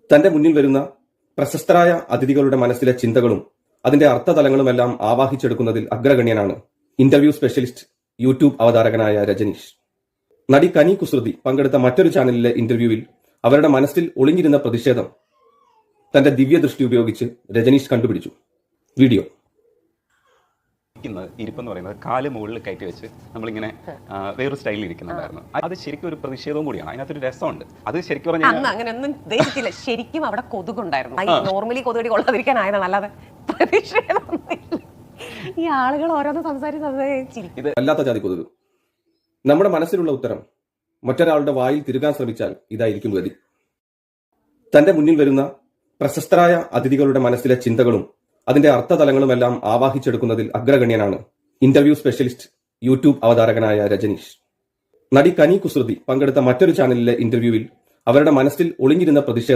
തന്റെ മുന്നിൽ വരുന്ന പ്രശസ്തരായ അതിഥികളുടെ മനസ്സിലെ ചിന്തകളും അതിന്റെ അർത്ഥതലങ്ങളുമെല്ലാം ആവാഹിച്ചെടുക്കുന്നതിൽ അഗ്രഗണ്യനാണ് ഇന്റർവ്യൂ സ്പെഷ്യലിസ്റ്റ് യൂട്യൂബ് അവതാരകനായ രജനീഷ്. നടി കനി കുസൃതി പങ്കെടുത്ത മറ്റൊരു ചാനലിലെ ഇന്റർവ്യൂവിൽ അവരുടെ മനസ്സിൽ ഒളിഞ്ഞിരുന്ന പ്രതിഷേധം തന്റെ ദിവ്യദൃഷ്ടി ഉപയോഗിച്ച് രജനീഷ് കണ്ടുപിടിച്ചു. വീഡിയോ. ഇരിപ്പെന്ന് പറയുന്നത് കാല് മുകളിൽ കയറ്റി വെച്ച് നമ്മളിങ്ങനെ വേറൊരു സ്റ്റൈലിൽ ഇരിക്കുന്നുണ്ടായിരുന്നു. അത് ശരിക്കും ഒരു പ്രതിഷേധവും കൂടിയാണ്. അതിനകത്തൊരു രസമുണ്ട്. അത് ശരിക്കും പറഞ്ഞാൽ അങ്ങനെയൊന്നും ഉദ്ദേശിച്ചില്ല. ശരിക്കും അവിടെ കൊതുകുണ്ടായിരുന്നു. നോർമലി കൊതുകടി കൊള്ളാതിരിക്കാനായതാണ്, അല്ലാതെ പ്രതിഷേധമൊന്നുമില്ല. ഈ ആളുകൾ ഓരോന്ന് സംസാരിച്ചിരിക്കും. അല്ലാത്ത ജാതി കൊതുക്. നമ്മുടെ മനസ്സിലുള്ള ഉത്തരം മറ്റൊരാളുടെ വായിൽ തിരുകാൻ ശ്രമിച്ചാൽ ഇതായിരിക്കും ഗതി. തന്റെ മുന്നിൽ വരുന്ന പ്രശസ്തരായ അതിഥികളുടെ മനസ്സിലെ ചിന്തകളും അതിന്റെ അർത്ഥതലങ്ങളുമെല്ലാം ആവാഹിച്ചെടുക്കുന്നതിൽ അഗ്രഗണ്യനാണ് ഇന്റർവ്യൂ സ്പെഷ്യലിസ്റ്റ് യൂട്യൂബ് അവതാരകനായ രജനീഷ്. നടി കനി കുസൃതി പങ്കെടുത്ത മറ്റൊരു ചാനലിലെ ഇന്റർവ്യൂവിൽ അവരുടെ മനസ്സിൽ ഒളിഞ്ഞിരുന്ന പ്രതിഷേധം